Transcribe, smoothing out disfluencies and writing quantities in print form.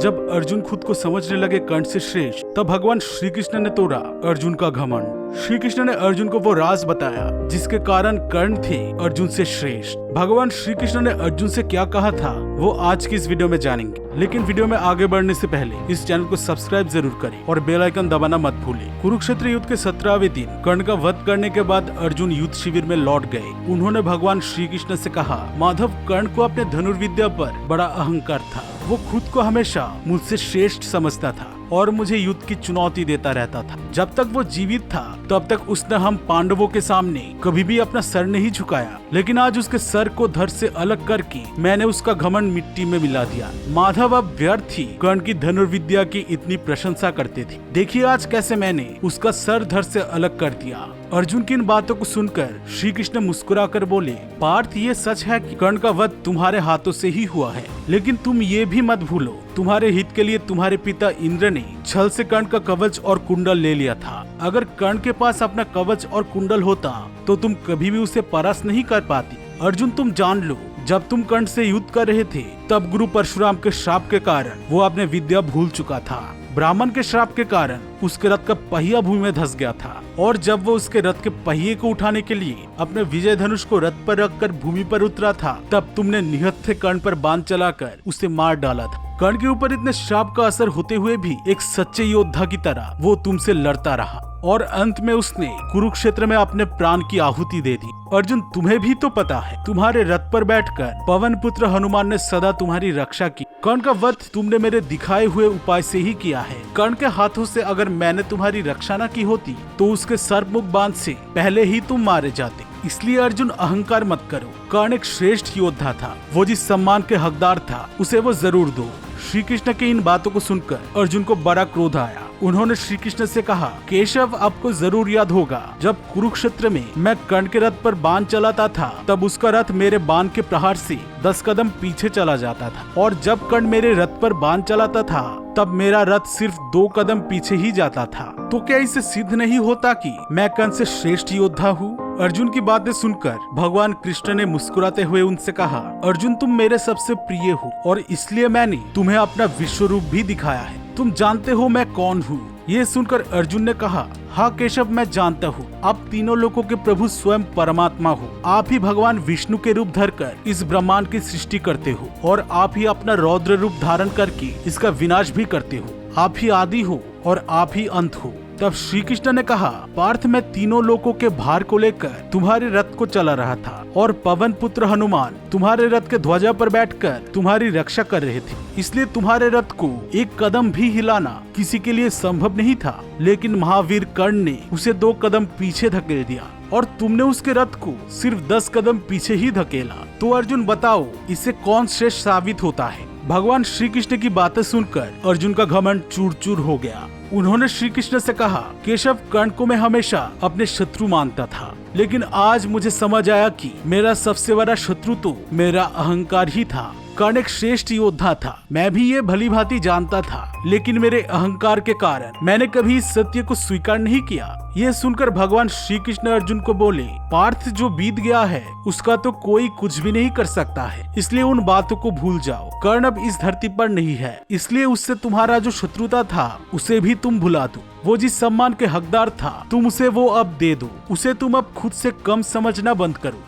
जब अर्जुन खुद को समझने लगे कर्ण से श्रेष्ठ, तब भगवान श्री कृष्ण ने तोड़ा अर्जुन का घमंड। श्री कृष्ण ने अर्जुन को वो राज बताया जिसके कारण कर्ण थे अर्जुन से श्रेष्ठ। भगवान श्री कृष्ण ने अर्जुन से क्या कहा था वो आज की इस वीडियो में जानेंगे। लेकिन वीडियो में आगे बढ़ने से पहले इस चैनल को सब्सक्राइब जरूर करें और बेल आइकन दबाना मत भूलें। कुरुक्षेत्र युद्ध के 17वें दिन कर्ण का वध करने के बाद अर्जुन युद्ध शिविर में लौट गए। उन्होंने भगवान श्री कृष्ण से कहा, माधव, कर्ण को अपने धनुर्विद्या पर बड़ा अहंकार था। वो खुद को हमेशा मुझसे श्रेष्ठ समझता था और मुझे युद्ध की चुनौती देता रहता था। जब तक वो जीवित था तब तक उसने हम पांडवों के सामने कभी भी अपना सर नहीं झुकाया, लेकिन आज उसके सर को धड़ से अलग करके मैंने उसका घमंड मिट्टी में मिला दिया। माधव अब व्यर्थ ही कर्ण की धनुर्विद्या की इतनी प्रशंसा करते थे। देखिए आज कैसे मैंने उसका सर धड़ से अलग कर दिया। अर्जुन की इन बातों को सुनकर श्री कृष्ण मुस्कुरा कर बोले, पार्थ, ये सच है कि कर्ण का वध तुम्हारे हाथों से ही हुआ है, लेकिन तुम ये भी मत भूलो, तुम्हारे हित के लिए तुम्हारे पिता इंद्र ने छल से कर्ण का कवच और कुंडल ले लिया था। अगर कर्ण के पास अपना कवच और कुंडल होता तो तुम कभी भी उसे परास्त नहीं कर पाती। अर्जुन, तुम जान लो, जब तुम कर्ण से युद्ध कर रहे थे तब गुरु परशुराम के श्राप के कारण वो अपने विद्या भूल चुका था। ब्राह्मण के श्राप के कारण उसके रथ का पहिया भूमि में धंस गया था, और जब वो उसके रथ के पहिए को उठाने के लिए अपने विजय धनुष को रथ पर रखकर भूमि पर उतरा था, तब तुमने निहत्थे कर्ण पर बाण चलाकर उसे मार डाला था। कर्ण के ऊपर इतने श्राप का असर होते हुए भी एक सच्चे योद्धा की तरह वो तुमसे लड़ता रहा और अंत में उसने कुरुक्षेत्र में अपने प्राण की आहुति दे दी। अर्जुन, तुम्हें भी तो पता है, तुम्हारे रथ पर बैठकर पवन पुत्र हनुमान ने सदा तुम्हारी रक्षा की। कर्ण का वध तुमने मेरे दिखाए हुए उपाय से ही किया है। कर्ण के हाथों से अगर मैंने तुम्हारी रक्षा न की होती तो उसके सर्पमुख बाण से पहले ही तुम मारे जाते। इसलिए अर्जुन, अहंकार मत करो। कर्ण एक श्रेष्ठ योद्धा था, वो जिस सम्मान के हकदार था उसे वो जरूर दो। श्री कृष्ण की इन बातों को सुनकर अर्जुन को बड़ा क्रोध आया। उन्होंने श्री कृष्ण से कहा, केशव, आपको जरूर याद होगा जब कुरुक्षेत्र में मैं कर्ण के रथ पर बाण चलाता था तब उसका रथ मेरे बाण के प्रहार से 10 कदम पीछे चला जाता था, और जब कर्ण मेरे रथ पर बाण चलाता था तब मेरा रथ सिर्फ 2 कदम पीछे ही जाता था। तो क्या इसे सिद्ध नहीं होता कि मैं कर्ण से श्रेष्ठ योद्धा हूँ? अर्जुन की बातें सुनकर भगवान कृष्ण ने मुस्कुराते हुए उनसे कहा, अर्जुन, तुम मेरे सबसे प्रिय हो और इसलिए मैंने तुम्हें अपना विश्व रूप भी दिखाया है। तुम जानते हो मैं कौन हूँ? ये सुनकर अर्जुन ने कहा, हाँ केशव, मैं जानता हूँ। आप तीनों लोगों के प्रभु स्वयं परमात्मा हो। आप ही भगवान विष्णु के रूप धरकर इस ब्रह्मांड की सृष्टि करते हो और आप ही अपना रौद्र रूप धारण करके इसका विनाश भी करते हो। आप ही आदि हो और आप ही अंत हो। तब श्री कृष्ण ने कहा, पार्थ, मैं तीनों लोगों के भार को लेकर तुम्हारे रथ को चला रहा था और पवन पुत्र हनुमान तुम्हारे रथ के ध्वजा पर बैठकर तुम्हारी रक्षा कर रहे थे। इसलिए तुम्हारे रथ को एक कदम भी हिलाना किसी के लिए संभव नहीं था, लेकिन महावीर कर्ण ने उसे 2 कदम पीछे धकेल दिया और तुमने उसके रथ को सिर्फ 10 कदम पीछे ही धकेला। तो अर्जुन, बताओ, इससे कौन श्रेष्ठ साबित होता है? भगवान श्री कृष्ण की बातें सुनकर अर्जुन का घमंड चूर चूर हो गया। उन्होंने श्री कृष्ण से कहा, केशव, कर्ण को मैं हमेशा अपने शत्रु मानता था, लेकिन आज मुझे समझ आया कि मेरा सबसे बड़ा शत्रु तो मेरा अहंकार ही था। कर्ण एक श्रेष्ठ योद्धा था, मैं भी ये भली भांति जानता था, लेकिन मेरे अहंकार के कारण मैंने कभी इस सत्य को स्वीकार नहीं किया। ये सुनकर भगवान श्री कृष्ण अर्जुन को बोले, पार्थ, जो बीत गया है उसका तो कोई कुछ भी नहीं कर सकता है, इसलिए उन बातों को भूल जाओ। कर्ण अब इस धरती पर नहीं है, इसलिए उससे तुम्हारा जो शत्रुता था उसे भी तुम भुला दो। वो जिस सम्मान के हकदार था तुम उसे वो अब दे दो। उसे तुम अब खुद से कम समझना बंद करो।